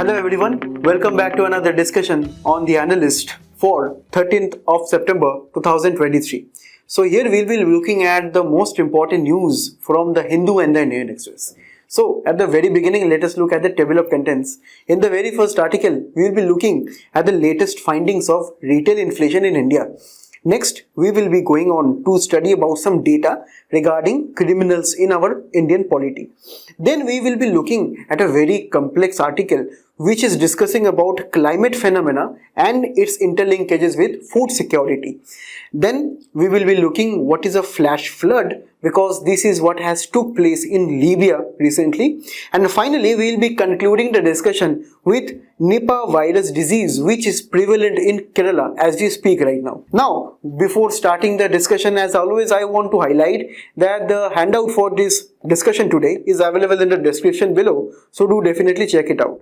Hello everyone, welcome back to another discussion on the Analyst for 13th of September 2023. So here we'll be looking at the most important news from the Hindu and the Indian Express. So at the very beginning, let us look at the table of contents. In the very first article, we will be looking at the latest findings of retail inflation in India. Next, we will be going on to study about some data regarding criminals in our Indian polity. Then we will be looking at a very complex article which is discussing about climate phenomena and its interlinkages with food security. Then we will be looking what is a flash flood, because this is what has took place in Libya recently. And finally, we will be concluding the discussion with Nipah virus disease, which is prevalent in Kerala as we speak right now. Now, before starting the discussion, as always, I want to highlight that the handout for this discussion today is available in the description below. So do definitely check it out.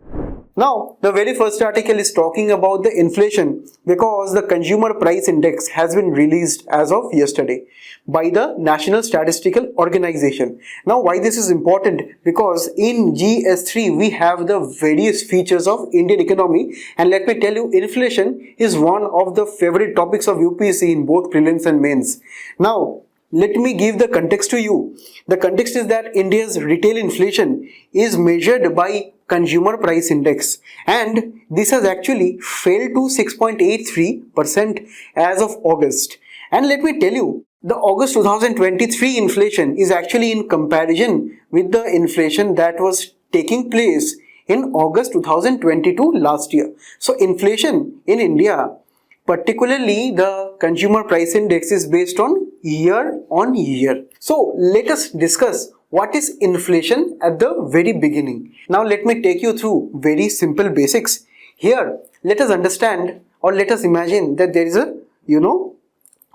Now, the very first article is talking about the inflation because the consumer price index has been released as of yesterday by the National Statistical Organization. Now, why this is important? Because in GS3 we have the various features of Indian economy, and let me tell you, inflation is one of the favorite topics of UPSC in both prelims and mains. Now, let me give the context to you. The context is that India's retail inflation is measured by consumer price index, and this has actually fell to 6.83% as of August. And let me tell you, the August 2023 inflation is actually in comparison with the inflation that was taking place in August 2022 last year. So inflation in India, particularly the consumer price index, is based on year on year. So let us discuss what is inflation at the very beginning. Now let me take you through very simple basics. Here let us understand, or let us imagine that there is a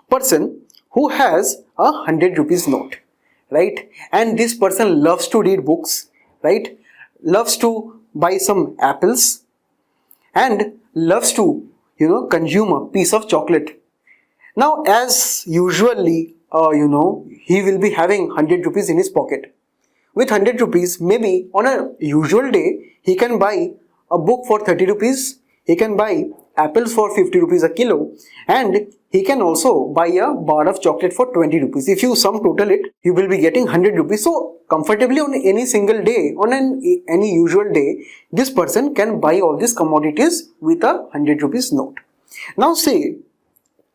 person who has a 100 rupees note, right? And this person loves to read books, right? Loves to buy some apples and loves to consume a piece of chocolate. Now, as usually, he will be having 100 rupees in his pocket. With 100 rupees, maybe on a usual day, he can buy a book for 30 rupees, he can buy apples for 50 rupees a kilo, and he can also buy a bar of chocolate for 20 rupees. If you sum total it, you will be getting 100 rupees. So, comfortably on any single day, on any usual day, this person can buy all these commodities with a 100 rupees note. Now say,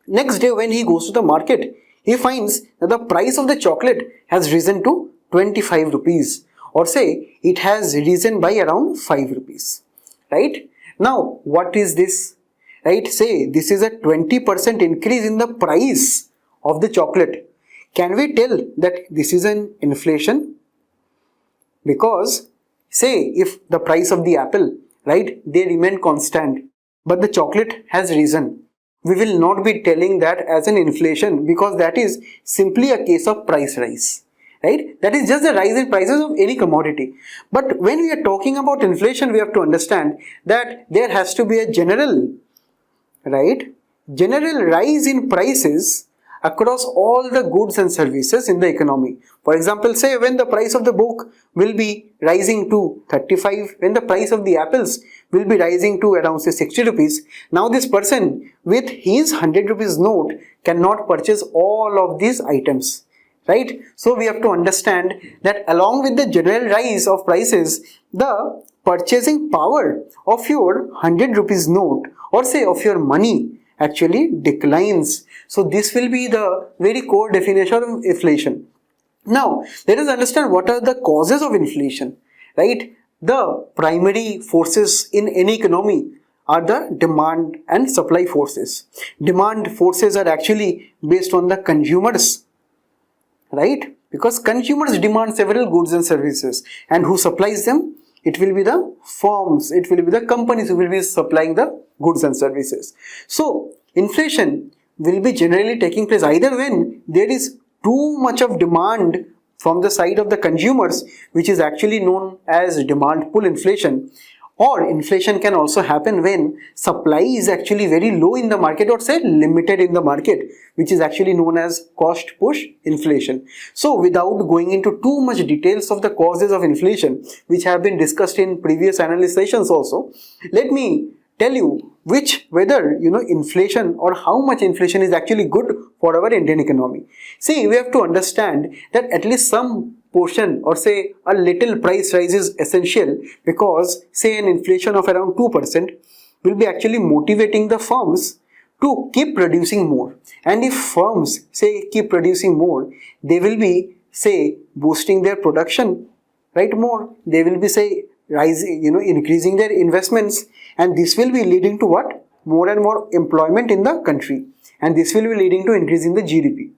next day when he goes to the market, he finds that the price of the chocolate has risen to 25 rupees, or say it has risen by around 5 rupees, right? Now, what is this? Right? Say this is a 20% increase in the price of the chocolate. Can we tell that this is an inflation? Because say if the price of the apple, right, they remain constant, but the chocolate has risen, we will not be telling that as an inflation, because that is simply a case of price rise, right? That is just the rise in prices of any commodity. But when we are talking about inflation, we have to understand that there has to be a general rise in prices across all the goods and services in the economy. For example, say when the price of the book will be rising to 35, when the price of the apples will be rising to around say 60 rupees, now this person with his 100 rupees note cannot purchase all of these items, right? So we have to understand that along with the general rise of prices, the purchasing power of your 100 rupees note, or say of your money, actually declines. So this will be the very core definition of inflation. Now let us understand what are the causes of inflation, right? The primary forces in any economy are the demand and supply forces. Demand forces are actually based on the consumers, right? Because consumers demand several goods and services, and who supplies them? It will be the firms, it will be the companies who will be supplying the goods and services. So, inflation will be generally taking place either when there is too much of demand from the side of the consumers, which is actually known as demand pull inflation, Or inflation can also happen when supply is actually very low in the market, or say limited in the market, which is actually known as cost push inflation. So without going into too much details of the causes of inflation, which have been discussed in previous analyst sessions also, let me tell you whether inflation or how much inflation is actually good for our Indian economy. See, we have to understand that at least some portion, or say a little price rise, is essential, because say an inflation of around 2% will be actually motivating the firms to keep producing more. And if firms say keep producing more, they will be say boosting their production, right, more. They will be say rising, increasing their investments, and this will be leading to what? More and more employment in the country, and this will be leading to increase in the GDP.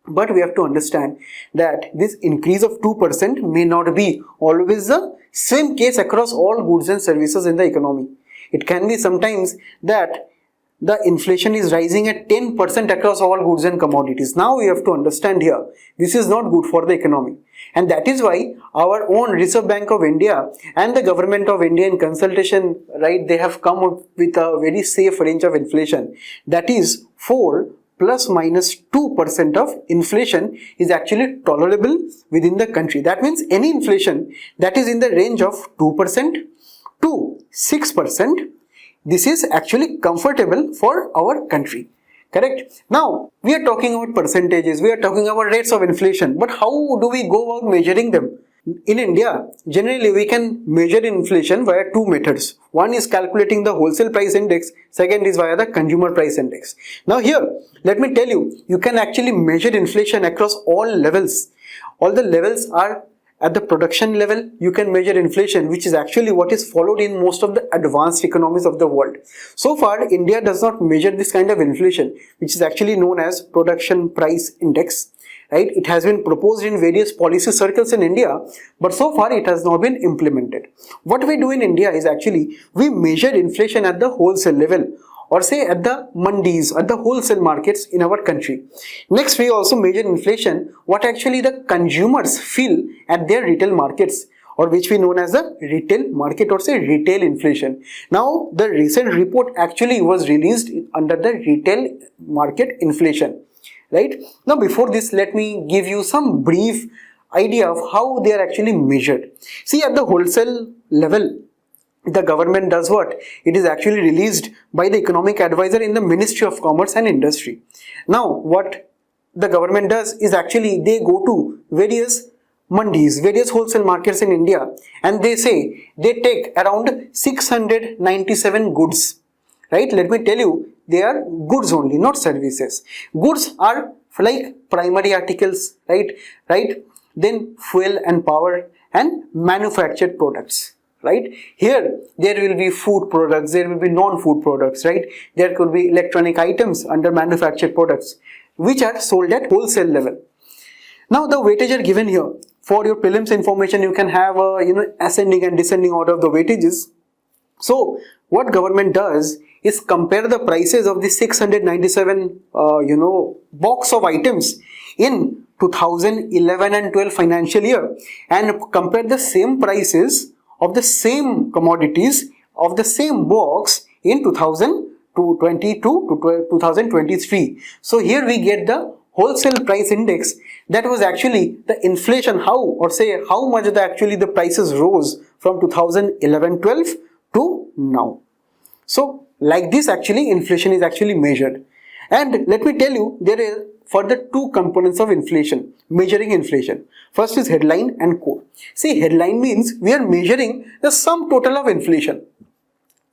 But we have to understand that this increase of 2% may not be always the same case across all goods and services in the economy. It can be sometimes that the inflation is rising at 10% across all goods and commodities. Now we have to understand here, this is not good for the economy. And that is why our own Reserve Bank of India and the Government of India in consultation, right, they have come up with a very safe range of inflation. That is 4 plus minus 2% of inflation is actually tolerable within the country. That means any inflation that is in the range of 2% to 6%, this is actually comfortable for our country. Correct? Now, we are talking about percentages, we are talking about rates of inflation, but how do we go about measuring them? In India, generally we can measure inflation via two methods. One is calculating the wholesale price index, second is via the consumer price index. Now here, let me tell you, you can actually measure inflation across all levels. All the levels are at the production level. You can measure inflation, which is actually what is followed in most of the advanced economies of the world. So far, India does not measure this kind of inflation, which is actually known as production price index. Right? It has been proposed in various policy circles in India, but so far it has not been implemented. What we do in India is actually we measure inflation at the wholesale level, or say at the mandis, at the wholesale markets in our country. Next, we also measure inflation what actually the consumers feel at their retail markets, or which we know as the retail market, or say retail inflation. Now, the recent report actually was released under the retail market inflation. Right? Now, before this, let me give you some brief idea of how they are actually measured. See, at the wholesale level, the government does what? It is actually released by the economic advisor in the Ministry of Commerce and Industry. Now, what the government does is actually they go to various mandis, various wholesale markets in India, and they say they take around 697 goods. Right? Let me tell you, they are goods only, not services. Goods are like primary articles, right? Then fuel and power and manufactured products. Right? Here, there will be food products, there will be non-food products, right? There could be electronic items under manufactured products, which are sold at wholesale level. Now, the weightage are given here. For your prelims information, you can have a, ascending and descending order of the weightages. So, what government does is compare the prices of the 697 box of items in 2011 and 12 financial year, and compare the same prices of the same commodities of the same box in 2022 to 2023. So here we get the wholesale price index. That was actually the inflation, how much the prices rose from 2011-12 to now. So like this, actually inflation is actually measured. And let me tell you, there are further two components of inflation, measuring inflation. First is headline and core. See, headline means we are measuring the sum total of inflation.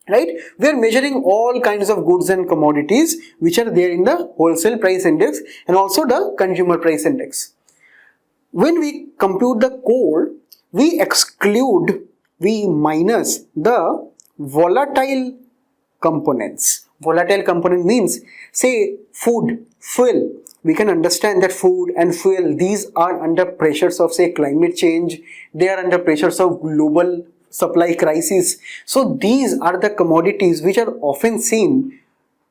Right? We are measuring all kinds of goods and commodities which are there in the wholesale price index and also the consumer price index. When we compute the core, we minus the volatile components. Volatile component means, say, food, fuel. We can understand that food and fuel, these are under pressures of, say, climate change. They are under pressures of global supply crisis. So these are the commodities which are often seen,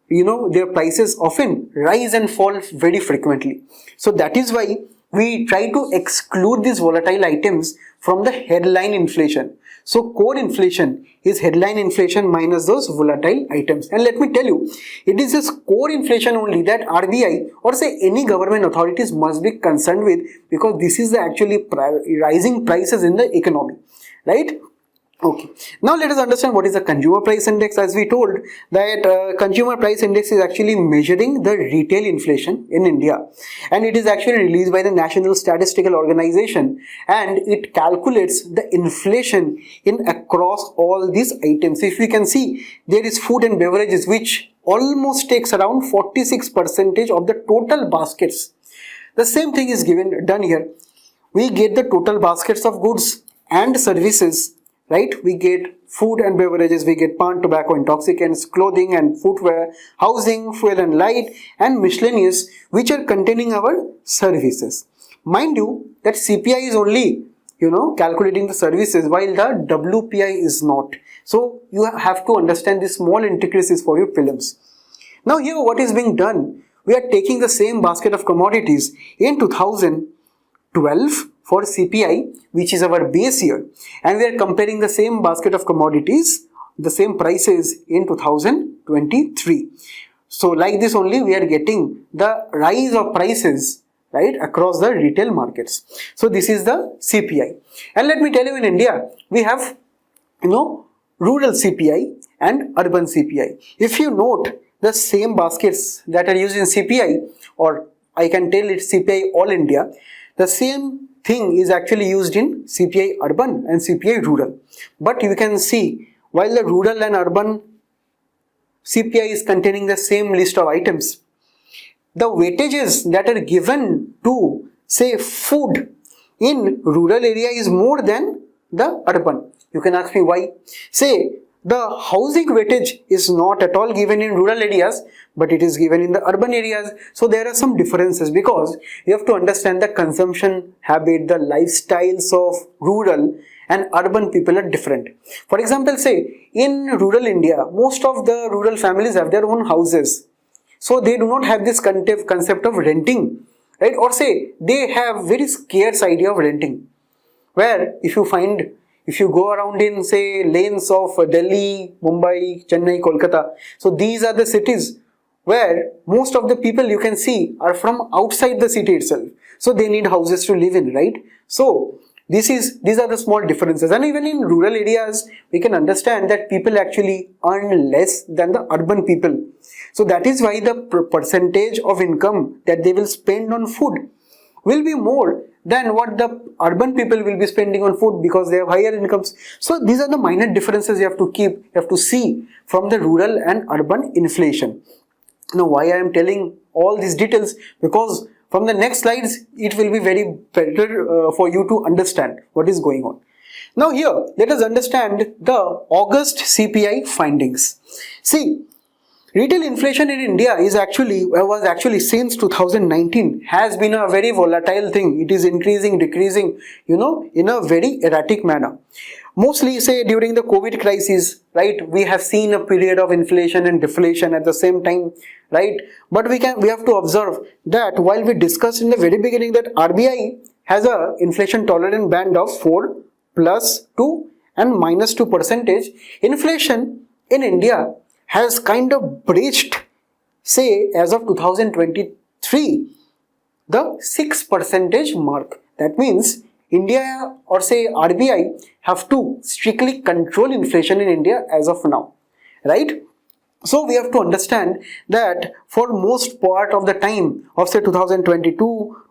their prices often rise and fall very frequently. So that is why we try to exclude these volatile items from the headline inflation. So core inflation is headline inflation minus those volatile items. And let me tell you, it is this core inflation only that RBI or say any government authorities must be concerned with, because this is the actually rising prices in the economy, right? Okay, now let us understand what is the consumer price index. As we told that consumer price index is actually measuring the retail inflation in India, and it is actually released by the National Statistical Organization, and it calculates the inflation in across all these items. If we can see, there is food and beverages which almost takes around 46% of the total baskets. The same thing is done here. We get the total baskets of goods and services, right? We get food and beverages, we get pan, tobacco, intoxicants, clothing and footwear, housing, fuel and light, and miscellaneous, which are containing our services. Mind you that CPI is only, calculating the services, while the WPI is not. So you have to understand these small intricacies for your prelims. Now here what is being done, we are taking the same basket of commodities in 2012 for CPI, which is our base year, and we are comparing the same basket of commodities, the same prices in 2023. So like this only we are getting the rise of prices, right, across the retail markets. So this is the CPI. And let me tell you, in India we have rural CPI and urban CPI. If you note, the same baskets that are used in CPI, or I can tell it's CPI all India, the same thing is actually used in CPI urban and CPI rural. But you can see, while the rural and urban CPI is containing the same list of items, the weightages that are given to say food in rural area is more than the urban. You can ask me why. Say the housing weightage is not at all given in rural areas, but it is given in the urban areas. So there are some differences, because you have to understand the consumption habit, the lifestyles of rural and urban people are different. For example, say in rural India, most of the rural families have their own houses. So they do not have this concept of renting, right? Or say they have very scarce idea of renting, where if you go around in say lanes of Delhi, Mumbai, Chennai, Kolkata, so these are the cities where most of the people you can see are from outside the city itself. So they need houses to live in, right? So these are the small differences. And even in rural areas, we can understand that people actually earn less than the urban people. So that is why the percentage of income that they will spend on food will be more than what the urban people will be spending on food, because they have higher incomes. So these are the minor differences you have to see from the rural and urban inflation. Now why I am telling all these details, because from the next slides it will be very better for you to understand what is going on. Now here let us understand the August CPI findings. See, retail inflation in India was actually since 2019 has been a very volatile thing. It is increasing, decreasing, in a very erratic manner. Mostly say during the COVID crisis, right, we have seen a period of inflation and deflation at the same time, right? But we have to observe that while we discussed in the very beginning that RBI has a inflation tolerant band of 4 plus 2 and minus 2%, inflation in India has kind of breached, say, as of 2023, the 6% mark. That means India or say RBI have to strictly control inflation in India as of now, right? So we have to understand that for most part of the time of say 2022,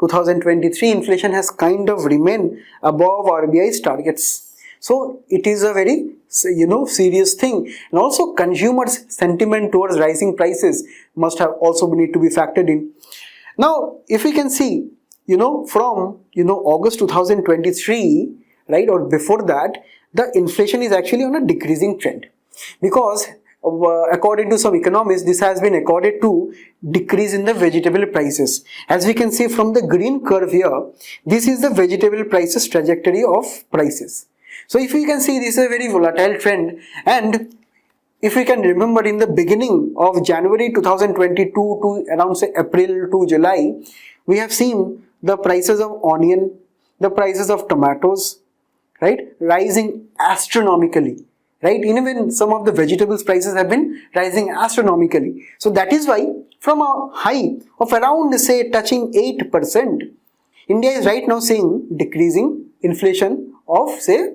2023, inflation has kind of remained above RBI's targets. So it is a very serious thing. And also consumers' sentiment towards rising prices must have also need to be factored in. Now if we can see, from August 2023, right, or before that, the inflation is actually on a decreasing trend, because according to some economists, this has been accorded to decrease in the vegetable prices. As we can see from the green curve here, this is the vegetable prices trajectory of prices. So if we can see, this is a very volatile trend, and if we can remember in the beginning of January 2022 to around say April to July, we have seen the prices of onion, the prices of tomatoes, right, rising astronomically, right? Even some of the vegetables prices have been rising astronomically. So that is why from a high of around say touching 8%, India is right now seeing decreasing inflation of say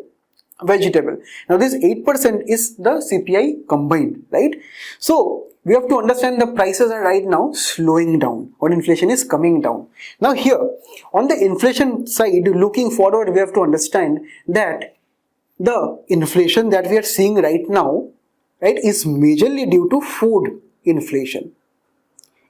vegetable. Now this 8% is the CPI combined, right? So we have to understand the prices are right now slowing down or inflation is coming down. Now here on the inflation side, looking forward, we have to understand that the inflation that we are seeing right now, right, is majorly due to food inflation.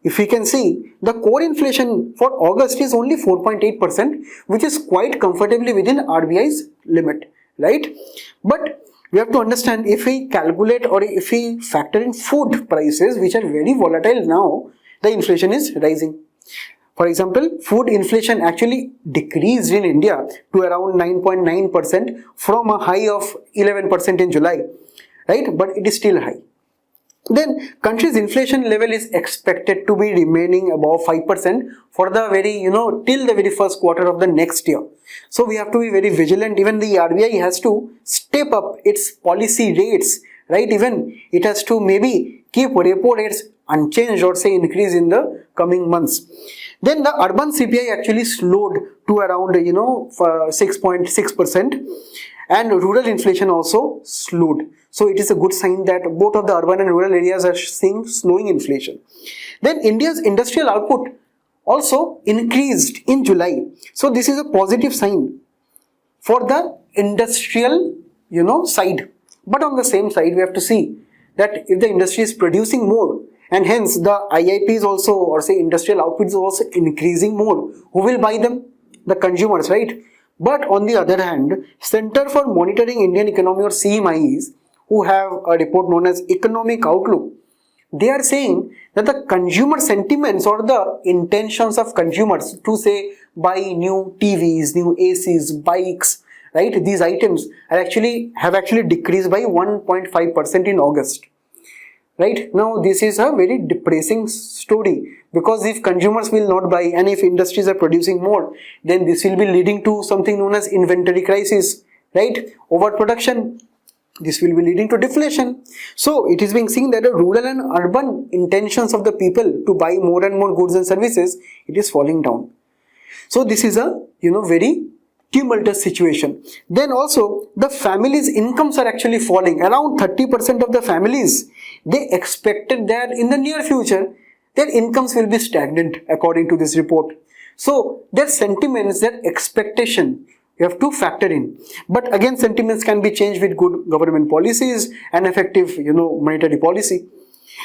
If we can see, the core inflation for August is only 4.8%, which is quite comfortably within RBI's limit, right? But we have to understand, if we calculate or if we factor in food prices, which are very volatile now, the inflation is rising. For example, food inflation actually decreased in India to around 9.9% from a high of 11% in July, right? But it is still high. Then country's inflation level is expected to be remaining above 5% for the very, till the very first quarter of the next year. So we have to be very vigilant. Even the RBI has to step up its policy rates, right? Even it has to maybe keep repo rates unchanged or say increase in the coming months. Then the urban CPI actually slowed to around 6.6%, and rural inflation also slowed. So it is a good sign that both of the urban and rural areas are seeing slowing inflation. Then India's industrial output also increased in July. So this is a positive sign for the industrial, side. But on the same side, we have to see that if the industry is producing more, and hence the IIP is also, or say industrial output is also increasing more, who will buy them? The consumers, right? But on the other hand, Center for Monitoring Indian Economy, or CMIs, who have a report known as Economic Outlook, they are saying that the consumer sentiments or the intentions of consumers to say buy new TVs, new ACs, bikes, right? These items have actually decreased by 1.5% in August. Right now, this is a very depressing story, because if consumers will not buy and if industries are producing more, then this will be leading to something known as inventory crisis, right? Overproduction. This will be leading to deflation. So it is being seen that the rural and urban intentions of the people to buy more and more goods and services, it is falling down. So this is a very tumultuous situation. Then also the families' incomes are actually falling. Around 30% of the families, they expected that in the near future their incomes will be stagnant according to this report. So their sentiments, their expectation, you have to factor in. But again, sentiments can be changed with good government policies and effective monetary policy.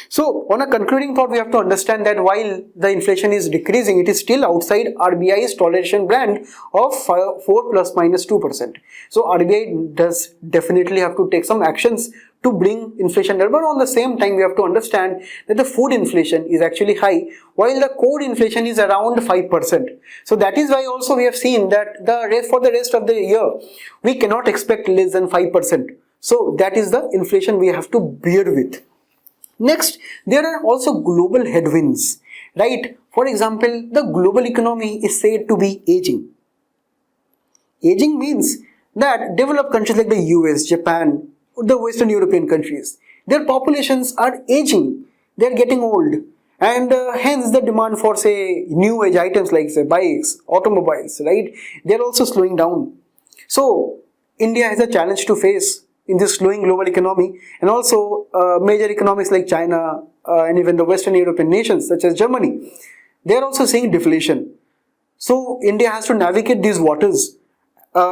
So on a concluding thought, we have to understand that while the inflation is decreasing, it is still outside RBI's toleration band of 4 plus minus 2%. So RBI does definitely have to take some actions to bring inflation down. But on the same time, we have to understand that the food inflation is actually high, while the core inflation is around 5%. So that is why also we have seen that for the rest of the year, we cannot expect less than 5%. So that is the inflation we have to bear with. Next, there are also global headwinds, right? For example, the global economy is said to be aging. Aging means that developed countries like the US, Japan, the Western European countries, their populations are aging, they are getting old, and hence the demand for say new age items like say bikes, automobiles, right? They are also slowing down. So India has a challenge to face in this slowing global economy, and also major economies like China and even the Western European nations such as Germany, they are also seeing deflation. So India has to navigate these waters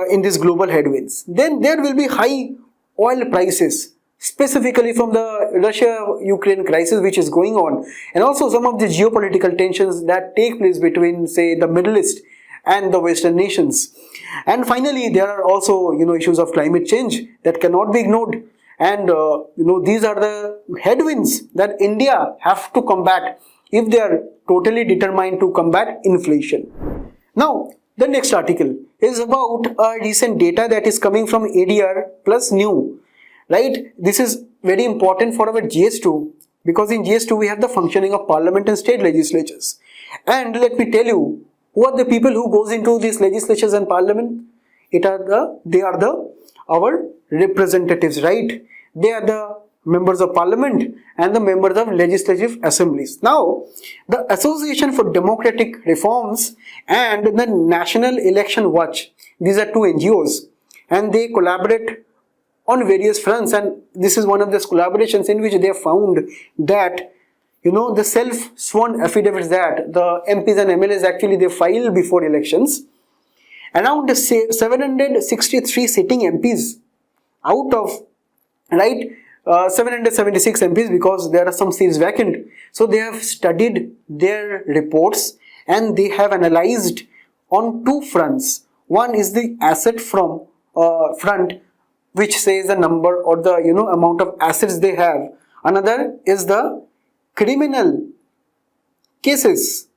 in these global headwinds. Then there will be high oil prices, specifically from the Russia-Ukraine crisis which is going on, and also some of the geopolitical tensions that take place between say the Middle East and the Western nations. And finally, there are also issues of climate change that cannot be ignored, and these are the headwinds that India have to combat if they are totally determined to combat inflation. Now the next article is about a recent data that is coming from ADR plus new, right? This is very important for our GS2, because in GS2 we have the functioning of parliament and state legislatures. And let me tell you, Who are the people who goes into these legislatures and parliament? They are our representatives, right? They are the members of parliament and the members of legislative assemblies. Now, the Association for Democratic Reforms and the National Election Watch, these are two NGOs, and they collaborate on various fronts, and this is one of those collaborations in which they have found that the self-sworn affidavits that the MPs and MLAs actually they file before elections, around 763 sitting MPs out of 776 MPs, because there are some seats vacant. So they have studied their reports and they have analyzed on two fronts. One is the asset from front, which says the number or the amount of assets they have. Another is the criminal cases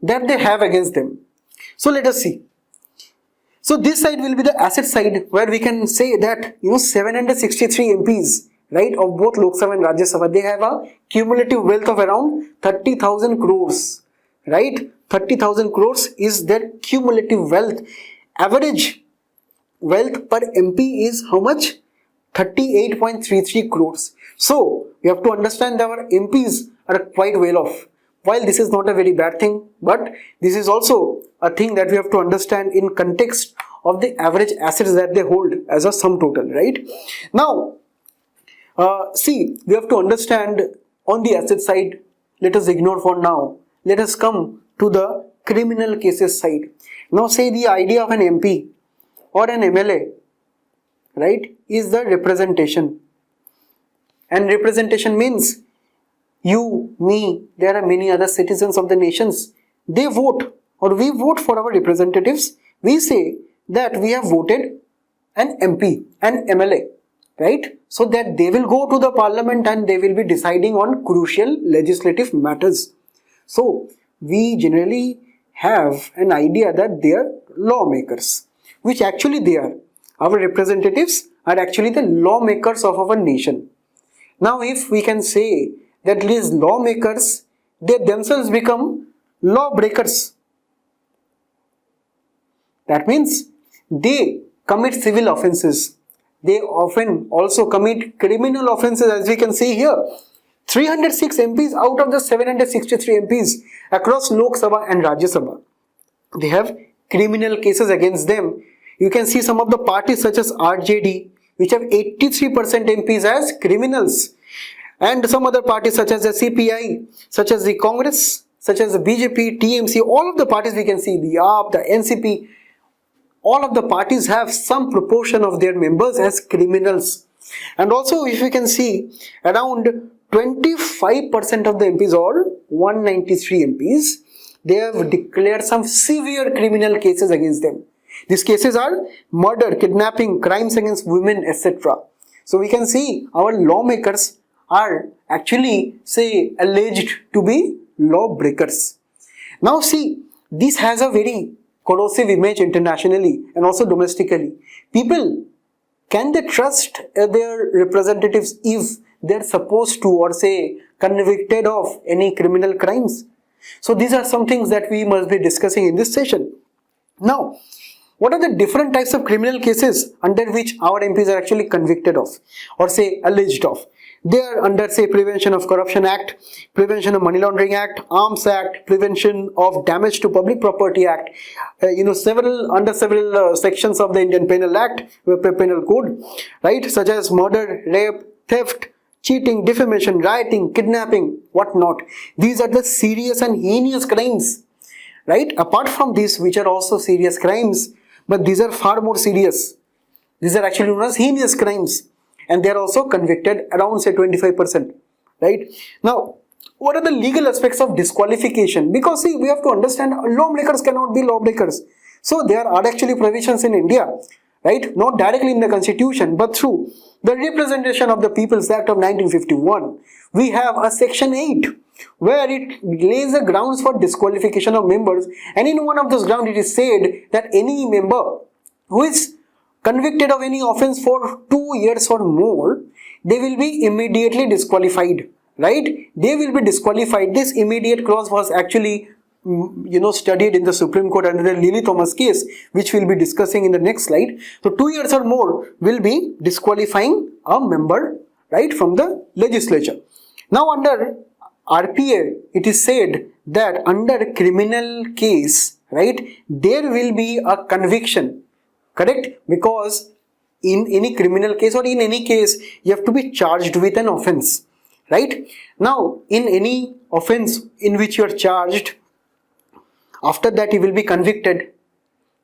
that they have against them. So let us see. So this side will be the asset side, where we can say that 763 MPs, right, of both Lok Sabha and Rajya Sabha, they have a cumulative wealth of around 30,000 crores, right? 30,000 crores is their cumulative wealth. Average wealth per MP is how much? 38.33 crores. So we have to understand that our MPs are quite well off. While this is not a very bad thing, but this is also a thing that we have to understand in context of the average assets that they hold as a sum total, right? Now, see, we have to understand on the asset side. Let us ignore for now. Let us come to the criminal cases side. Now, say the idea of an MP or an MLA, right, is the representation. And representation means you, me, there are many other citizens of the nations. They vote, or we vote for our representatives. We say that we have voted an MP, an MLA, right? So that they will go to the parliament and they will be deciding on crucial legislative matters. So we generally have an idea that they are lawmakers, which actually they are. Our representatives are actually the lawmakers of our nation. Now, if we can say that these lawmakers, they themselves become lawbreakers. That means they commit civil offences. They often also commit criminal offences, as we can see here. 306 MPs out of the 763 MPs across Lok Sabha and Rajya Sabha, they have criminal cases against them. You can see some of the parties such as RJD, which have 83% MPs as criminals, and some other parties such as the CPI, such as the Congress, such as the BJP, TMC, all of the parties we can see, the AAP, the NCP, all of the parties have some proportion of their members as criminals. And also, if you can see, around 25% of the MPs, or 193 MPs, they have declared some severe criminal cases against them. These cases are murder, kidnapping, crimes against women, etc. So we can see our lawmakers are actually, say, alleged to be lawbreakers. Now see, this has a very corrosive image internationally and also domestically. People, can they trust their representatives if they're supposed to, or say, convicted of any criminal crimes? So these are some things that we must be discussing in this session. Now, what are the different types of criminal cases under which our MPs are actually convicted of, or say alleged of? They are under, say, Prevention of Corruption Act, Prevention of Money Laundering Act, Arms Act, Prevention of Damage to Public Property Act, several sections of the Indian Penal Act, Penal Code, right, such as murder, rape, theft, cheating, defamation, rioting, kidnapping, whatnot. These are the serious and heinous crimes, right? Apart from these, which are also serious crimes, but these are far more serious. These are actually known as heinous crimes, and they are also convicted around, say, 25%, right? Now, what are the legal aspects of disqualification? Because see, we have to understand lawmakers cannot be lawbreakers. So there are actually provisions in India, right? Not directly in the constitution, but through the Representation of the People's Act of 1951. We have a section 8 where it lays the grounds for disqualification of members, and in one of those grounds it is said that any member who is convicted of any offense for 2 years or more, they will be immediately disqualified, right? They will be disqualified. This immediate clause was actually studied in the Supreme Court under the Lily Thomas case, which we'll be discussing in the next slide. So 2 years or more will be disqualifying a member, right, from the legislature. Now under RPA, it is said that under criminal case, right, there will be a conviction, correct? Because in any criminal case or in any case, you have to be charged with an offense, right? Now, in any offense in which you are charged, after that you will be convicted,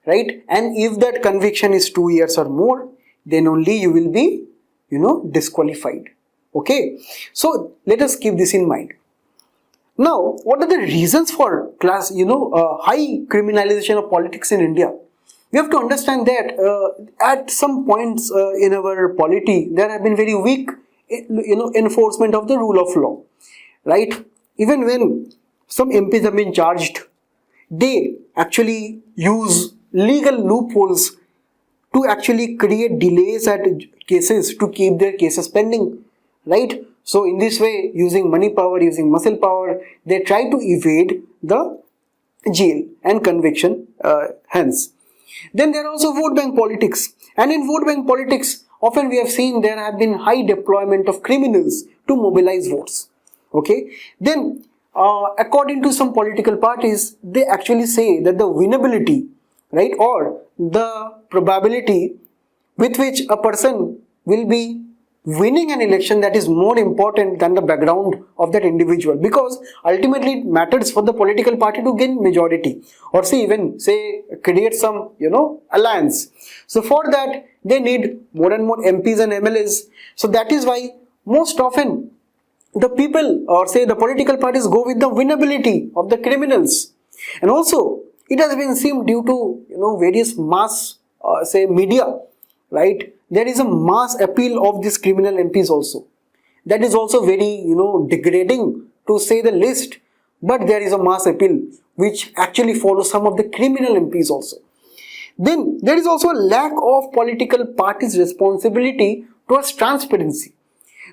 right? And if that conviction is 2 years or more, then only you will be, disqualified. Okay, so let us keep this in mind. Now, what are the reasons for high criminalization of politics in India? We have to understand that at some points in our polity, there have been very weak, enforcement of the rule of law, right? Even when some MPs have been charged, they actually use legal loopholes to actually create delays at cases to keep their cases pending, right? So in this way, using money power, using muscle power, they try to evade the jail and conviction hence. Then there are also vote bank politics, and in vote bank politics, often we have seen there have been high deployment of criminals to mobilize votes. Okay, then according to some political parties, they actually say that the winnability, right, or the probability with which a person will be winning an election, that is more important than the background of that individual, because ultimately it matters for the political party to gain majority or say create some alliance. So for that they need more and more MPs and MLAs. So that is why most often the people or say the political parties go with the winnability of the criminals. And also it has been seen due to various mass media, right? There is a mass appeal of these criminal MPs also. That is also very, degrading to say the least. But there is a mass appeal which actually follows some of the criminal MPs also. Then there is also a lack of political parties' responsibility towards transparency.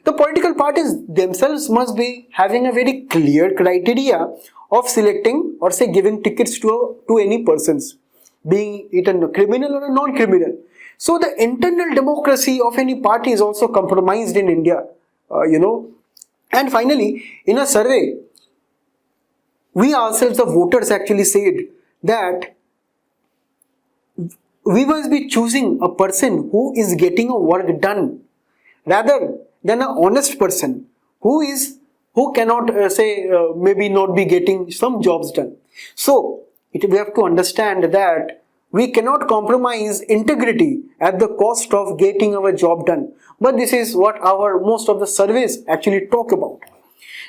The political parties themselves must be having a very clear criteria of selecting or say giving tickets to any persons, being it a criminal or a non-criminal. So the internal democracy of any party is also compromised in India, And finally, in a survey, we ourselves, the voters, actually said that we must be choosing a person who is getting a work done rather than an honest person who cannot maybe not be getting some jobs done. So we have to understand that we cannot compromise integrity at the cost of getting our job done. But this is what most of the surveys actually talk about.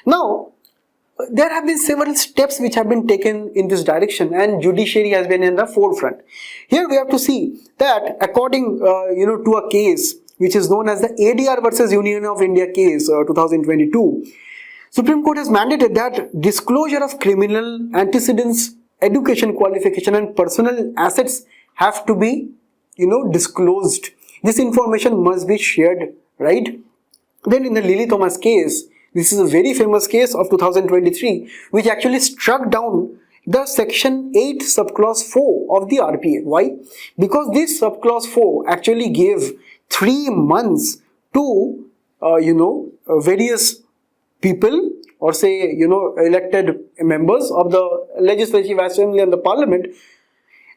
Now, there have been several steps which have been taken in this direction, and judiciary has been in the forefront. Here we have to see that according to a case which is known as the ADR versus Union of India case 2022, Supreme Court has mandated that disclosure of criminal antecedents, education qualification and personal assets have to be disclosed. This information must be shared, right? Then in the Lily Thomas case, this is a very famous case of 2023 which actually struck down the section 8 subclause 4 of the RPA. Why? Because this subclause 4 actually gave 3 months to various people or say elected members of the legislative assembly and the parliament.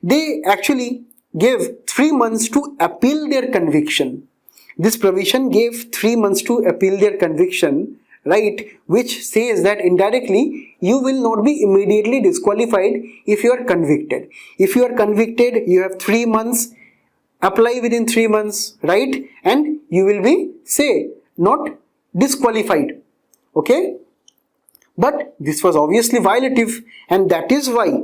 They actually gave 3 months to appeal their conviction. This provision gave 3 months to appeal their conviction, right, which says that indirectly you will not be immediately disqualified if you are convicted. If you are convicted, you have 3 months, apply within 3 months, right, and you will be not disqualified. Okay, but this was obviously violative, and that is why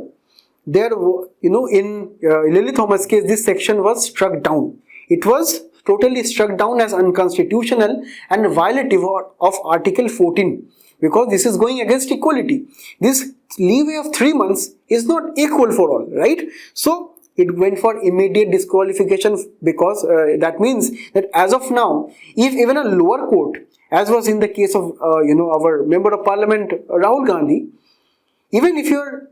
there in Lily Thomas case this section was struck down. It was totally struck down as unconstitutional and violative of Article 14, because this is going against equality. This leeway of 3 months is not equal for all, right? So it went for immediate disqualification, because that means that as of now, if even a lower court, as was in the case of our Member of Parliament Rahul Gandhi, even if you are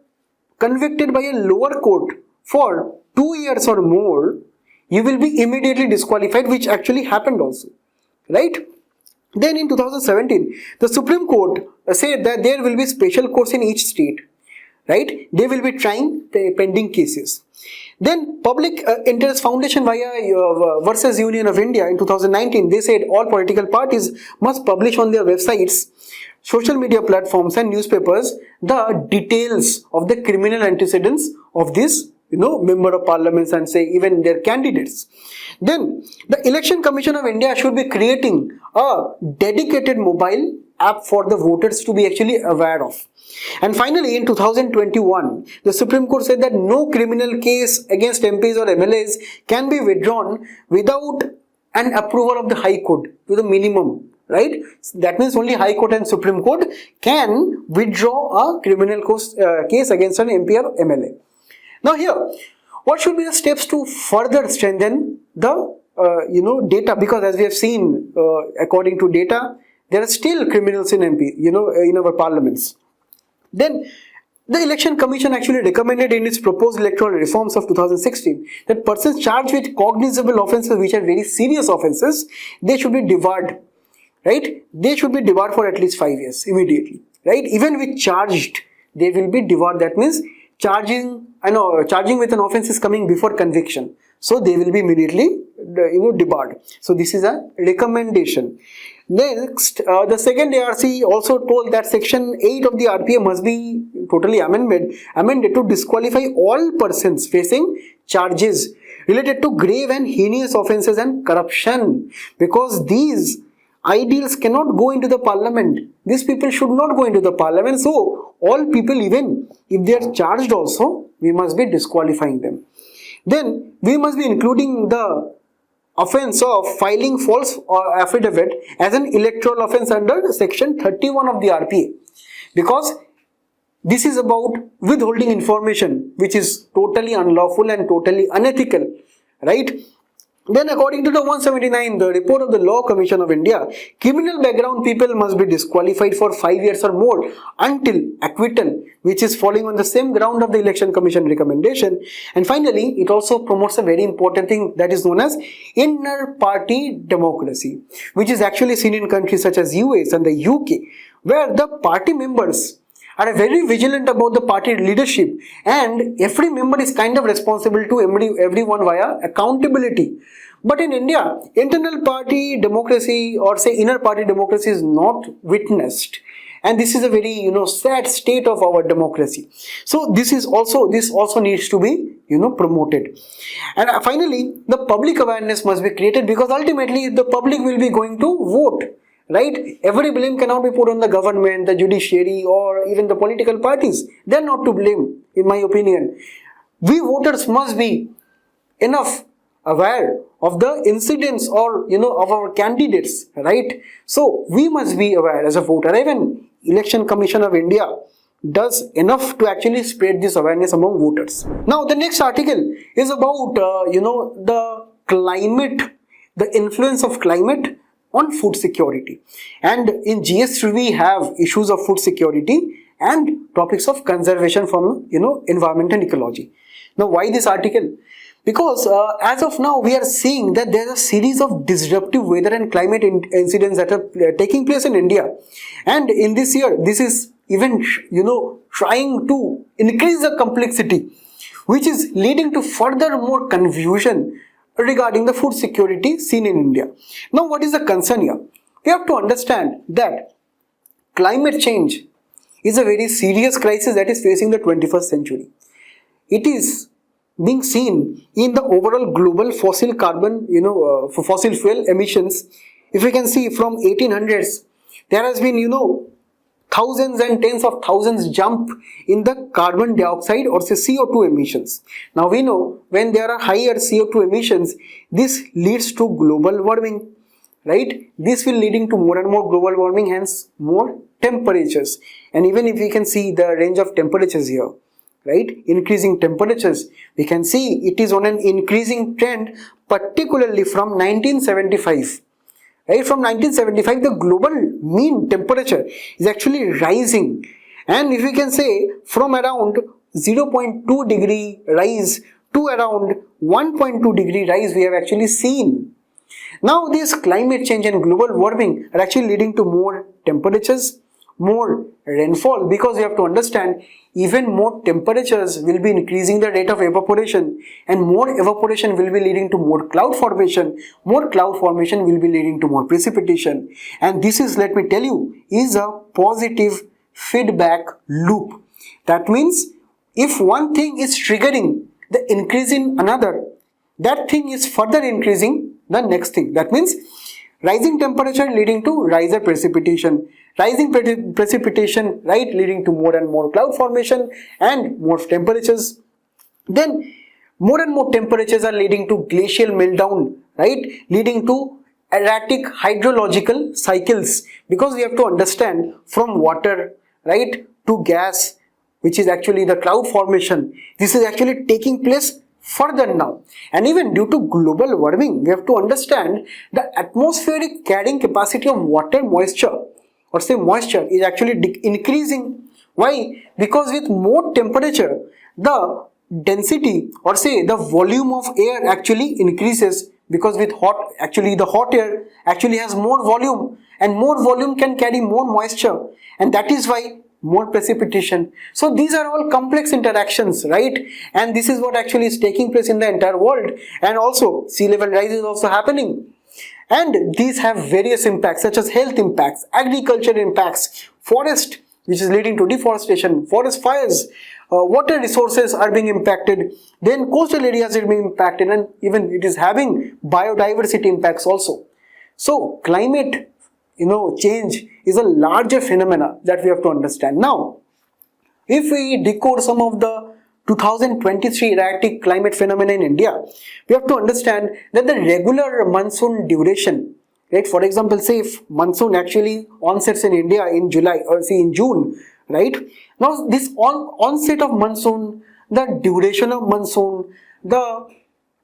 convicted by a lower court for 2 years or more, you will be immediately disqualified, which actually happened also, right? Then in 2017, the Supreme Court said that there will be special courts in each state, right? They will be trying the pending cases. Then Public Interest Foundation versus Union of India in 2019, they said all political parties must publish on their websites, social media platforms and newspapers the details of the criminal antecedents of this member of parliaments and say even their candidates. Then the Election Commission of India should be creating a dedicated mobile app for the voters to be actually aware of. And finally, in 2021, the Supreme Court said that no criminal case against MPs or MLAs can be withdrawn without an approval of the High Court to the minimum, right? That means only High Court and Supreme Court can withdraw a criminal case against an MP or MLA. Now here, what should be the steps to further strengthen the data? Because as we have seen, according to data, there are still criminals in in our parliaments. Then the Election Commission actually recommended in its proposed electoral reforms of 2016 that persons charged with cognizable offences, which are very serious offences, they should be debarred, right? They should be debarred for at least 5 years immediately, right? Even with charged, they will be debarred. That means charging with an offence is coming before conviction, so they will be immediately debarred. So this is a recommendation. Next, the second ARC also told that section 8 of the RPA must be totally amended to disqualify all persons facing charges related to grave and heinous offences and corruption, because these ideals cannot go into the parliament. These people should not go into the parliament. So all people, even if they are charged also, we must be disqualifying them. Then we must be including the offence of filing false affidavit as an electoral offence under section 31 of the RPA, because this is about withholding information which is totally unlawful and totally unethical, right? Then according to the 179, the report of the Law Commission of India, criminal background people must be disqualified for 5 years or more until acquittal, which is falling on the same ground of the Election Commission recommendation. And finally, it also promotes a very important thing that is known as inner party democracy, which is actually seen in countries such as US and the UK, where the party members are very vigilant about the party leadership, and every member is kind of responsible to everyone via accountability. But in India, internal party democracy, or say inner party democracy, is not witnessed, and this is a very sad state of our democracy. So this also needs to be promoted. And finally, the public awareness must be created, because ultimately the public will be going to vote, right? Every blame cannot be put on the government, the judiciary, or even the political parties. They are not to blame, in my opinion. We voters must be enough aware of the incidents or of our candidates, right? So we must be aware as a voter. Even Election Commission of India does enough to actually spread this awareness among voters. Now the next article is about the climate, the influence of climate on food security. And in GS3 we have issues of food security and topics of conservation from environment and ecology. Now why this article? Because as of now we are seeing that there is a series of disruptive weather and climate incidents that are taking place in India, and in this year this is even trying to increase the complexity, which is leading to further more confusion regarding the food security seen in India. Now what is the concern here? We have to understand that climate change is a very serious crisis that is facing the 21st century. It is being seen in the overall global fossil fuel emissions. If we can see from 1800s, there has been thousands and tens of thousands jump in the carbon dioxide or say CO2 emissions. Now we know when there are higher CO2 emissions, this leads to global warming, right? This will leading to more and more global warming, hence more temperatures. And even if we can see the range of temperatures here, right, increasing temperatures, we can see it is on an increasing trend, particularly from 1975. Right, from 1975, the global mean temperature is actually rising, and if we can say from around 0.2 degree rise to around 1.2 degree rise we have actually seen. Now this climate change and global warming are actually leading to more temperatures, more rainfall, because you have to understand even more temperatures will be increasing the rate of evaporation, and more evaporation will be leading to more cloud formation will be leading to more precipitation, and this is, let me tell you, is a positive feedback loop. That means if one thing is triggering the increase in another, that thing is further increasing the next thing. That means rising temperature leading to riser precipitation, rising precipitation, right, leading to more and more cloud formation and more temperatures. Then more and more temperatures are leading to glacial meltdown, right, leading to erratic hydrological cycles, because we have to understand from water, right, to gas, which is actually the cloud formation. This is actually taking place further now, and even due to global warming we have to understand the atmospheric carrying capacity of water moisture, or say moisture, is actually increasing. Why? Because with more temperature the density, or say the volume of air actually increases, because with hot, actually the hot air actually has more volume, and more volume can carry more moisture, and that is why more precipitation. So these are all complex interactions, right, and this is what actually is taking place in the entire world. And also sea level rise is also happening, and these have various impacts such as health impacts, agriculture impacts, forest, which is leading to deforestation, forest fires, water resources are being impacted, then coastal areas are being impacted, and even it is having biodiversity impacts also. So climate change is a larger phenomena that we have to understand. Now, if we decode some of the 2023 erratic climate phenomena in India, we have to understand that the regular monsoon duration, right, for example, say if monsoon actually onsets in India in July, or say in June, right, now this onset of monsoon, the duration of monsoon, the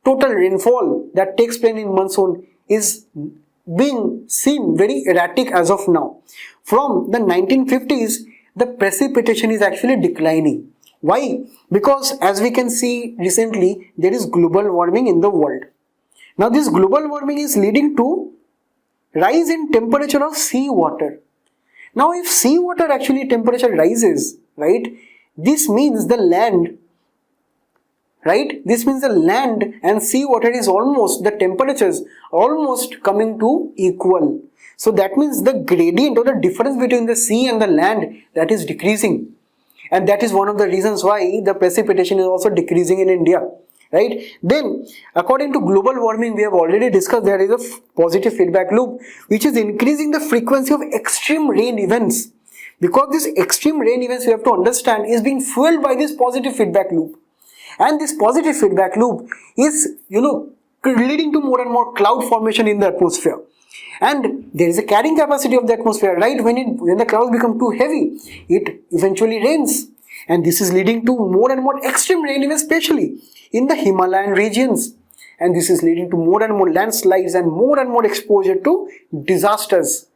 total rainfall that takes place in monsoon is being seen very erratic as of now. From the 1950s, the precipitation is actually declining. Why? Because as we can see recently, there is global warming in the world. Now this global warming is leading to rise in temperature of sea water. Now if sea water actually temperature rises, right, this means the land, right, this means the land and sea water is almost, the temperatures almost coming to equal. So that means the gradient, or the difference between the sea and the land, that is decreasing, and that is one of the reasons why the precipitation is also decreasing in India, right. Then according to global warming, we have already discussed, there is a positive feedback loop which is increasing the frequency of extreme rain events, because this extreme rain events, we have to understand, is being fueled by this positive feedback loop. And this positive feedback loop is, leading to more and more cloud formation in the atmosphere. And there is a carrying capacity of the atmosphere, right? When the clouds become too heavy, it eventually rains. And this is leading to more and more extreme rain, especially in the Himalayan regions. And this is leading to more and more landslides and more exposure to disasters.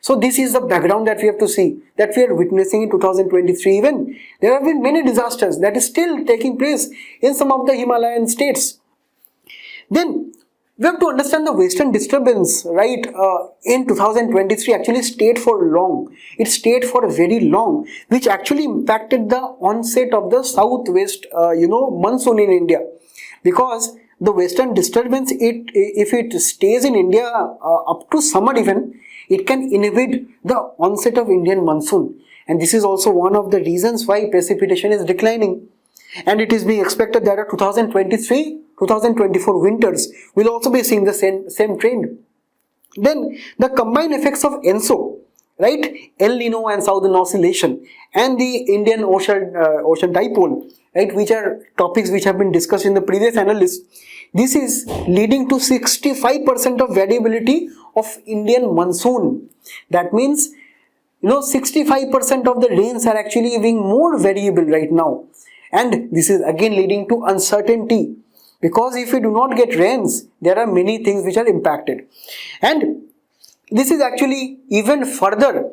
So this is the background that we have to see, that we are witnessing in 2023. Even there have been many disasters that is still taking place in some of the Himalayan states. Then we have to understand the western disturbance, right, in 2023 actually stayed for long. It stayed for very long, which actually impacted the onset of the southwest, monsoon in India. Because the western disturbance, if it stays in India up to summer even, it can inhibit the onset of Indian monsoon. And this is also one of the reasons why precipitation is declining. And it is being expected that 2023-2024 winters will also be seeing the same trend. Then the combined effects of ENSO, right, El Nino and Southern Oscillation, and the Indian Ocean Dipole, right, which are topics which have been discussed in the previous analysis. This is leading to 65% of variability of Indian monsoon. That means, 65% of the rains are actually being more variable right now. And this is again leading to uncertainty, because if we do not get rains, there are many things which are impacted. And this is actually even further,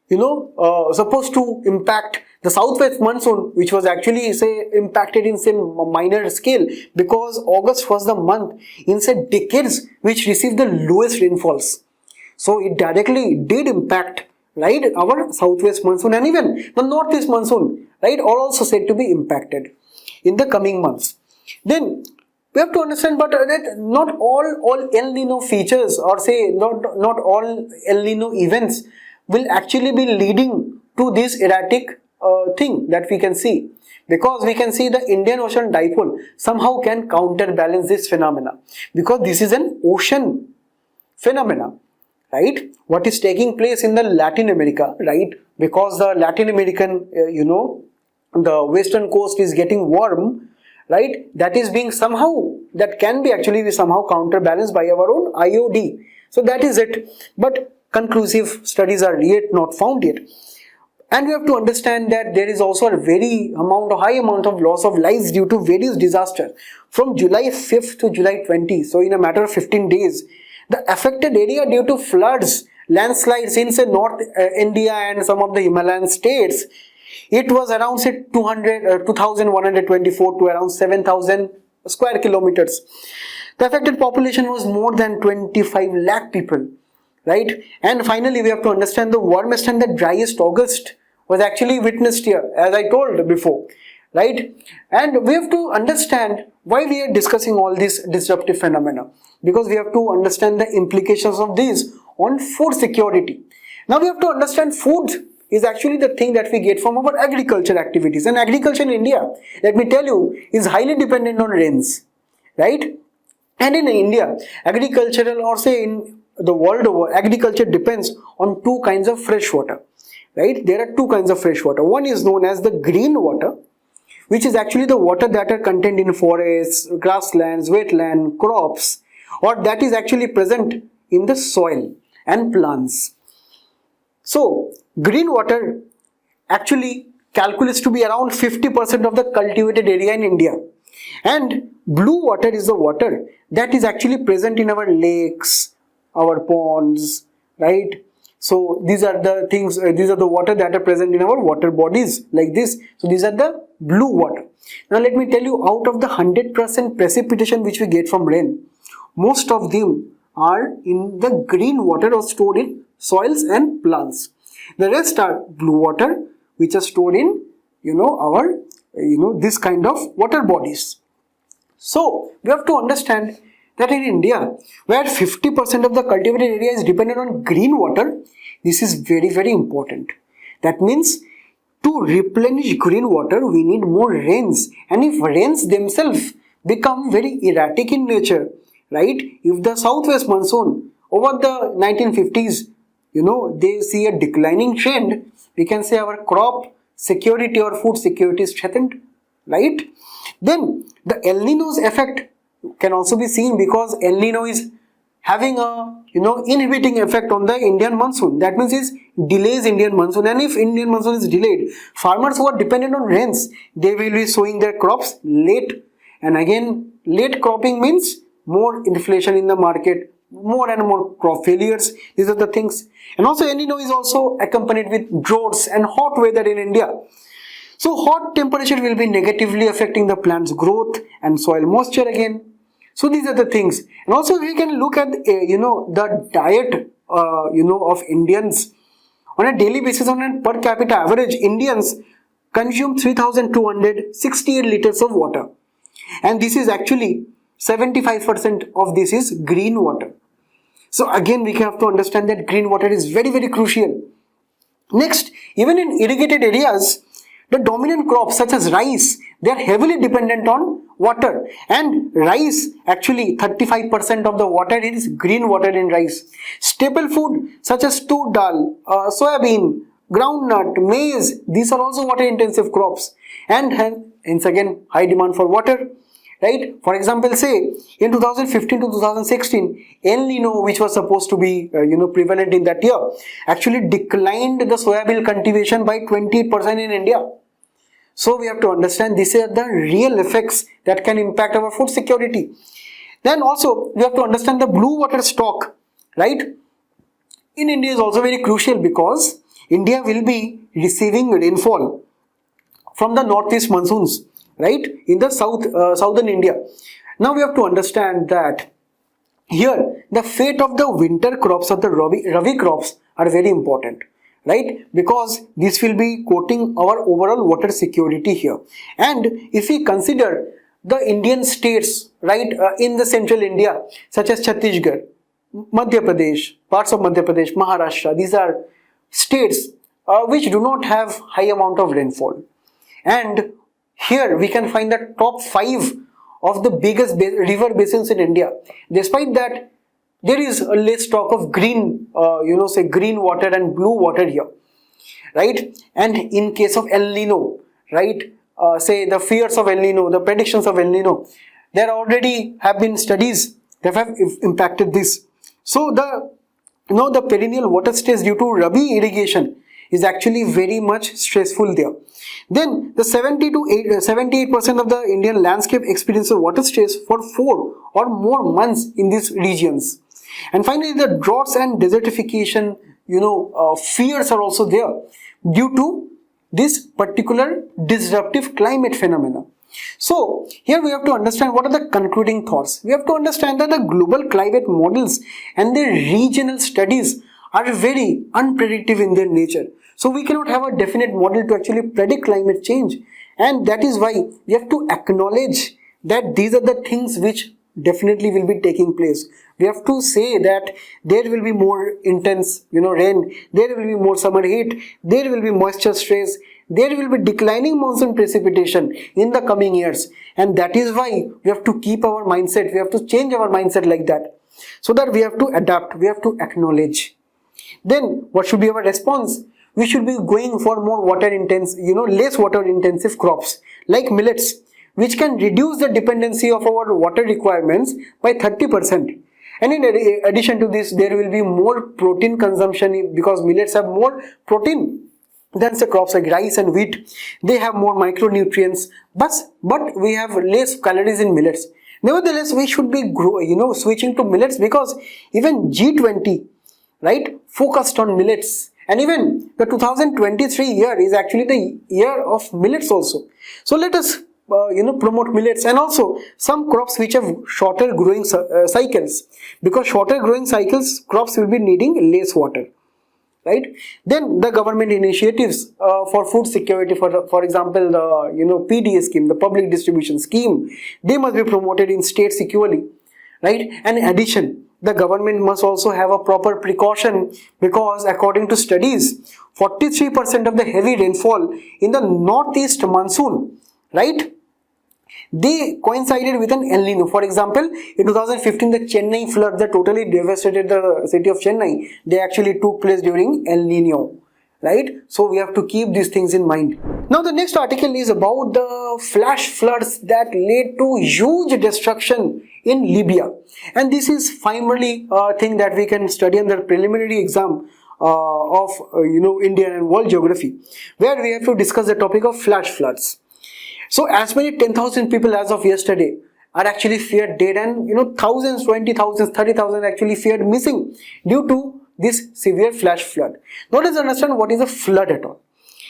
supposed to impact The southwest monsoon, which was actually say impacted in some minor scale, because August was the month in say decades which received the lowest rainfalls. So it directly did impact, right, our southwest monsoon, and even the northeast monsoon, right, are also said to be impacted in the coming months. Then we have to understand, but that not all El Nino features, or say not all El Nino events will actually be leading to this erratic thing that we can see, because we can see the Indian Ocean dipole somehow can counterbalance this phenomena, because this is an ocean phenomena, right? What is taking place in the Latin America, right? Because the Latin American, the western coast is getting warm, right? That is being somehow, that can be actually be somehow counterbalanced by our own IOD. So that is it. But conclusive studies are yet not found yet. And we have to understand that there is also a high amount of loss of lives due to various disasters from July 5th to July 20. So in a matter of 15 days, the affected area due to floods, landslides in say North India and some of the Himalayan states, it was around say 2,124 to around 7,000 square kilometers. The affected population was more than 25 lakh people, right? And finally, we have to understand the warmest and the driest August was actually witnessed here, as I told before, right? And we have to understand why we are discussing all these disruptive phenomena, because we have to understand the implications of these on food security. Now we have to understand food is actually the thing that we get from our agriculture activities, and agriculture in India, let me tell you, is highly dependent on rains, right? And in India, agricultural, or say in the world over, agriculture depends on two kinds of fresh water, right? There are two kinds of fresh water. One is known as the green water, which is actually the water that are contained in forests, grasslands, wetland, crops, or that is actually present in the soil and plants. So green water actually calculates to be around 50% of the cultivated area in India, and blue water is the water that is actually present in our lakes, our ponds, right? So these are the things, these are the water that are present in our water bodies like this. So these are the blue water. Now let me tell you, out of the 100% precipitation which we get from rain, most of them are in the green water or stored in soils and plants. The rest are blue water, which are stored in, our, this kind of water bodies. So we have to understand that in India, where 50% of the cultivated area is dependent on green water, this is very, very important. That means to replenish green water, we need more rains. And if rains themselves become very erratic in nature, right? If the southwest monsoon over the 1950s, they see a declining trend, we can say our crop security or food security is threatened, right? Then the El Nino's effect can also be seen, because El Nino is having a inhibiting effect on the Indian monsoon. That means it delays Indian monsoon, and if Indian monsoon is delayed, farmers who are dependent on rains, they will be sowing their crops late. And again, late cropping means more inflation in the market, more and more crop failures. These are the things. And also El Nino is also accompanied with droughts and hot weather in India. So hot temperature will be negatively affecting the plant's growth and soil moisture again. So these are the things. And also we can look at the diet of Indians on a daily basis. On a per capita average, Indians consume 3,268 liters of water, and this is actually 75% of this is green water. So again, we have to understand that green water is very, very crucial. Next, even in irrigated areas, the dominant crops such as rice, they are heavily dependent on water, and rice, actually 35% of the water is green water in rice. Staple food such as tur dal, soybean, groundnut, maize, these are also water intensive crops, and hence again high demand for water, right? For example, say in 2015 to 2016, El Nino, which was supposed to be prevalent in that year, actually declined the soybean cultivation by 28% in India. So we have to understand these are the real effects that can impact our food security. Then also we have to understand the blue water stock, right? In India is also very crucial, because India will be receiving rainfall from the northeast monsoons, right, in the southern India. Now we have to understand that here the fate of the winter crops of the Ravi crops are very important, right, because this will be quoting our overall water security here. And if we consider the Indian states, right, in the central India, such as Chhattisgarh, Madhya Pradesh, parts of Madhya Pradesh, Maharashtra, these are states which do not have high amount of rainfall. And here we can find the top 5 of the biggest river basins in India. Despite that, there is a less talk of green, say green water and blue water here, right? And in case of El Nino, right, say the fears of El Nino, the predictions of El Nino, there already have been studies that have impacted this. So the perennial water stress due to Rabi irrigation is actually very much stressful there. Then the 78% of the Indian landscape experiences water stress for 4 or more months in these regions. And finally, the droughts and desertification, fears are also there due to this particular disruptive climate phenomena. So here we have to understand what are the concluding thoughts. We have to understand that the global climate models and the regional studies are very unpredictable in their nature. So we cannot have a definite model to actually predict climate change. And that is why we have to acknowledge that these are the things which definitely will be taking place. We have to say that there will be more intense, rain, there will be more summer heat, there will be moisture stress, there will be declining monsoon precipitation in the coming years. And that is why we have to keep our mindset, we have to change our mindset like that. So that we have to adapt, we have to acknowledge. Then what should be our response? We should be going for more less water intensive crops like millets, which can reduce the dependency of our water requirements by 30%. And in addition to this, there will be more protein consumption because millets have more protein than the crops like rice and wheat. They have more micronutrients, but we have less calories in millets. Nevertheless, we should be switching to millets because even G20, right, focused on millets. And even the 2023 year is actually the year of millets also. So let us promote millets and also some crops which have shorter growing cycles, because shorter growing cycles crops will be needing less water, right? Then the government initiatives for food security, for example the PDA scheme, the public distribution scheme, they must be promoted in states equally, right? And in addition, the government must also have a proper precaution because according to studies, 43% of the heavy rainfall in the northeast monsoon, right, they coincided with an El Nino. For example, in 2015, the Chennai flood that totally devastated the city of Chennai, they actually took place during El Nino, right? So we have to keep these things in mind. Now the next article is about the flash floods that led to huge destruction in Libya. And this is primarily a thing that we can study in the preliminary exam of Indian and world geography, where we have to discuss the topic of flash floods. So as many 10,000 people as of yesterday are actually feared dead, and thousands, 20,000, 30,000 actually feared missing due to this severe flash flood. Now let's understand what is a flood at all.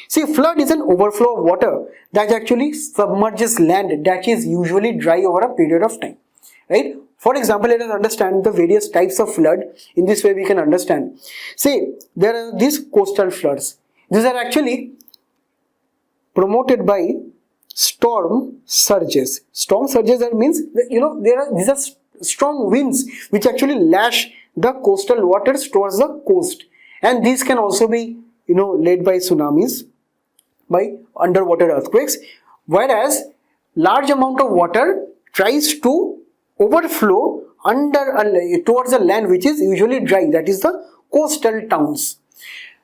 See, flood is an overflow of water that actually submerges land that is usually dry over a period of time, right? For example, let us understand the various types of flood. In this way we can understand. Say, there are these coastal floods. These are actually promoted by storm surges. Storm surges, that means these are strong winds which actually lash the coastal waters towards the coast, and these can also be led by tsunamis, by underwater earthquakes, whereas large amount of water tries to overflow towards the land which is usually dry, that is the coastal towns.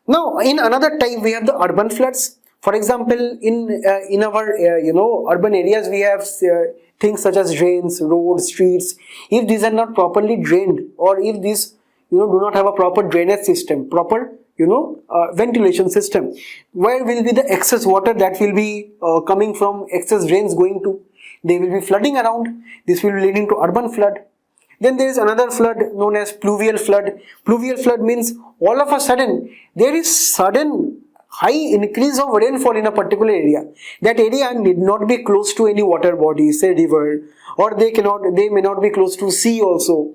Now in another type we have the urban floods. For example, in our urban areas we have things such as drains, roads, streets. If these are not properly drained, or if these do not have a proper drainage system, proper ventilation system, where will be the excess water that will be coming from excess drains going to? They will be flooding around. This will be leading to urban flood. Then there is another flood known as pluvial flood. Pluvial flood means all of a sudden there is sudden high increase of rainfall in a particular area. That area need not be close to any water body, say river, or they may not be close to sea also.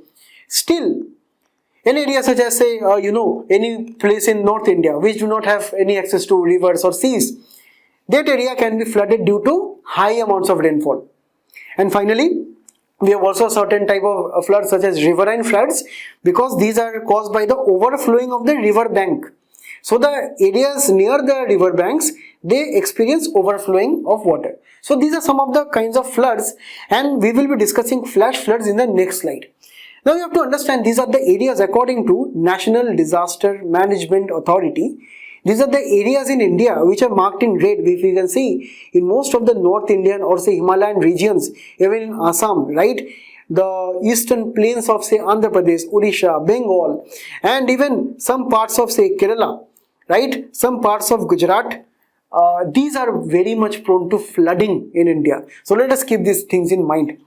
Still, an area such as say, any place in North India which do not have any access to rivers or seas, that area can be flooded due to high amounts of rainfall. And finally, we have also certain type of floods such as riverine floods, because these are caused by the overflowing of the river bank. So the areas near the river banks, they experience overflowing of water. So these are some of the kinds of floods, and we will be discussing flash floods in the next slide. Now you have to understand, these are the areas according to National Disaster Management Authority. These are the areas in India which are marked in red. If you can see in most of the North Indian or say Himalayan regions, even in Assam, right? The eastern plains of say Andhra Pradesh, Odisha, Bengal, and even some parts of say Kerala, right? Some parts of Gujarat. These are very much prone to flooding in India. So let us keep these things in mind.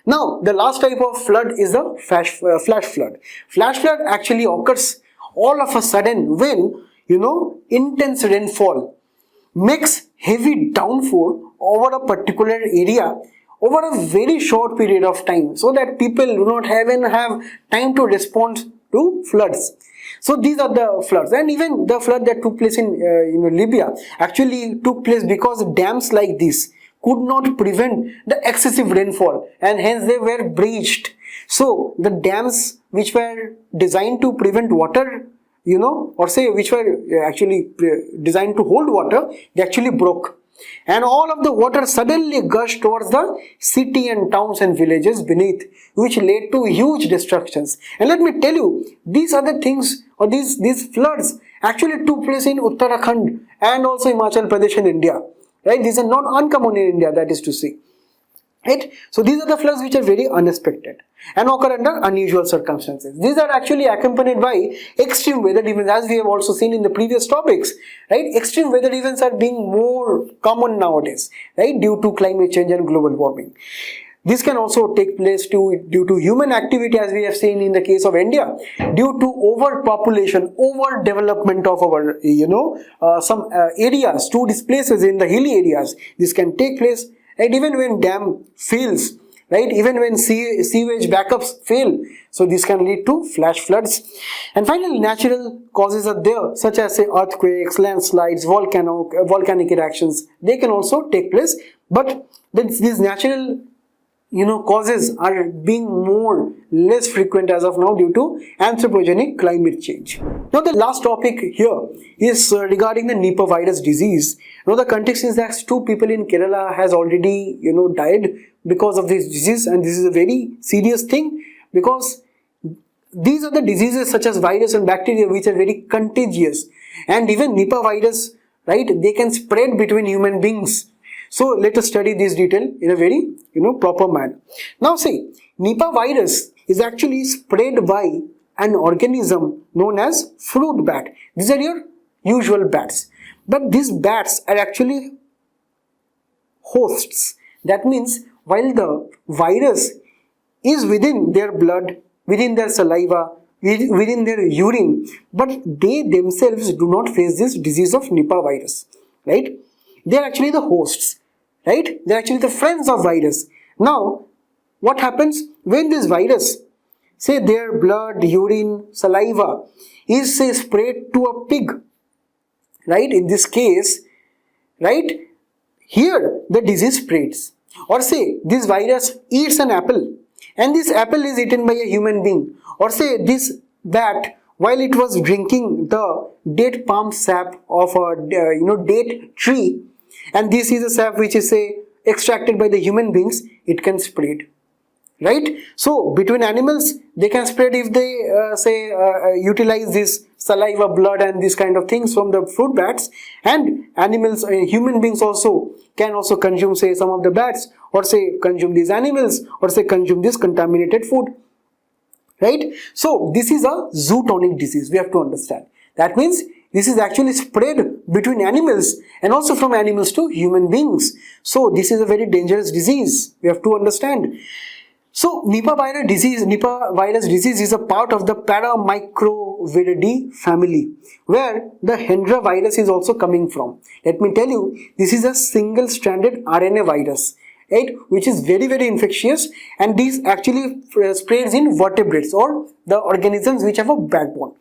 Now, the last type of flood is the flash flood. Flash flood actually occurs all of a sudden when, intense rainfall makes heavy downpour over a particular area over a very short period of time, so that people do not even have time to respond to floods. So these are the floods, and even the flood that took place in Libya actually took place because dams like this could not prevent the excessive rainfall, and hence they were breached. So the dams which were designed to prevent water, or say which were actually designed to hold water, they actually broke. And all of the water suddenly gushed towards the city and towns and villages beneath, which led to huge destructions. And let me tell you, these are the things, or these floods actually took place in Uttarakhand and also Himachal Pradesh in India. Right? These are not uncommon in India, that is to say. Right? So these are the floods which are very unexpected and occur under unusual circumstances. These are actually accompanied by extreme weather events, as we have also seen in the previous topics. Right? Extreme weather events are being more common nowadays, right? Due to climate change and global warming. This can also take place due to human activity, as we have seen in the case of India, due to overpopulation, overdevelopment of our some areas, tourist places in the hilly areas. This can take place, and even when dam fails, right? Even when sewage backups fail, so this can lead to flash floods. And finally, natural causes are there, such as say earthquakes, landslides, volcanic eruptions. They can also take place, but these natural causes are being less frequent as of now due to anthropogenic climate change. Now the last topic here is regarding the Nipah virus disease. Now the context is that 2 people in Kerala has already died because of this disease, and this is a very serious thing, because these are the diseases such as virus and bacteria which are very contagious, and even Nipah virus, right, they can spread between human beings. So let us study this detail in a very proper manner. Now see, Nipah virus is actually spread by an organism known as fruit bat. These are your usual bats, but these bats are actually hosts. That means while the virus is within their blood, within their saliva, within their urine, but they themselves do not face this disease of Nipah virus, right? They are actually the hosts, right? They are actually the friends of virus. Now, what happens when this virus, say their blood, urine, saliva, is say sprayed to a pig, right? In this case, right, here the disease spreads. Or say this virus eats an apple, and this apple is eaten by a human being. Or say this bat, while it was drinking the date palm sap of a date tree, and this is a sap which is say extracted by the human beings, it can spread, right? So between animals they can spread if they utilize this saliva, blood and these kind of things from the fruit bats, and animals, human beings also can also consume say some of the bats, or say consume these animals, or say consume this contaminated food, right? So this is a zootonic disease, we have to understand. That means this is actually spread between animals and also from animals to human beings. So this is a very dangerous disease, we have to understand. So Nipah virus disease is a part of the Paramicrovidae family, where the Hendra virus is also coming from. Let me tell you, this is a single-stranded RNA virus, right, which is very, very infectious, and this actually spreads in vertebrates or the organisms which have a backbone.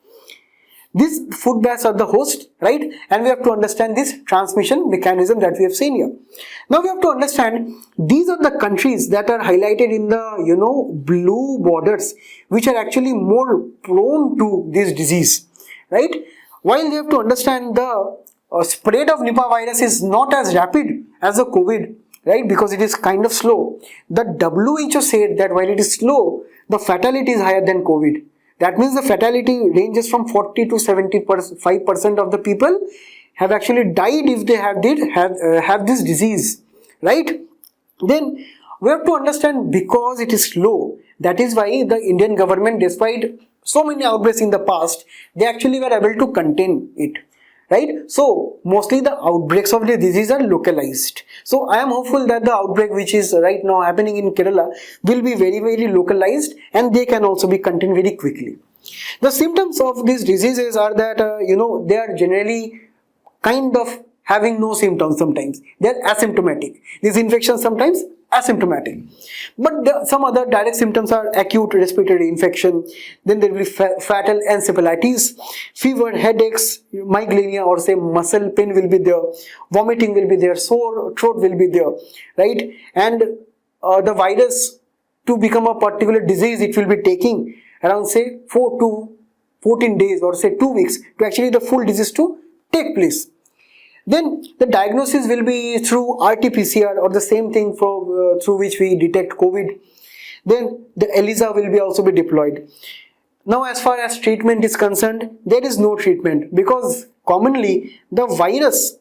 These food bats are the host, right? And we have to understand this transmission mechanism that we have seen here. Now we have to understand these are the countries that are highlighted in the blue borders, which are actually more prone to this disease, right? While we have to understand the spread of Nipah virus is not as rapid as the COVID, right? Because it is kind of slow. The WHO said that while it is slow, the fatality is higher than COVID. That means the fatality ranges from 40 to 75% of the people have actually died if they have this disease, right? Then we have to understand, because it is slow, that is why the Indian government, despite so many outbreaks in the past, they actually were able to contain it, right? So mostly the outbreaks of the disease are localized. So I am hopeful that the outbreak which is right now happening in Kerala will be very, very localized, and they can also be contained very quickly. The symptoms of these diseases are that they are generally kind of having no symptoms. Sometimes they are asymptomatic. These infections sometimes asymptomatic, but some other direct symptoms are acute respiratory infection, then there will be fatal encephalitis, fever, headaches, migraine or say muscle pain will be there, vomiting will be there, sore throat will be there, right? And the virus, to become a particular disease, it will be taking around say 4 to 14 days or say 2 weeks to actually the full disease to take place. Then the diagnosis will be through RT-PCR or the same thing through which we detect COVID. Then the ELISA will be also be deployed. Now as far as treatment is concerned, there is no treatment, because commonly the virus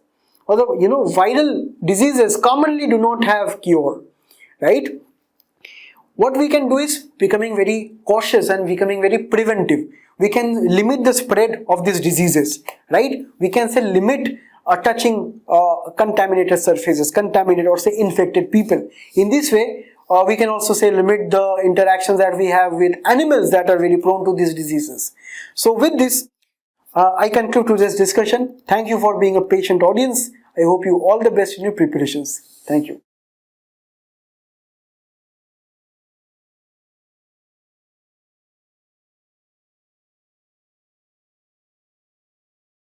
or the viral diseases commonly do not have cure, right? What we can do is becoming very cautious and becoming very preventive. We can limit the spread of these diseases, right? We can say limit touching contaminated surfaces, contaminated or say infected people. In this way, we can also say limit the interactions that we have with animals that are very prone to these diseases. So with this, I conclude today's discussion. Thank you for being a patient audience. I hope you all the best in your preparations. Thank you.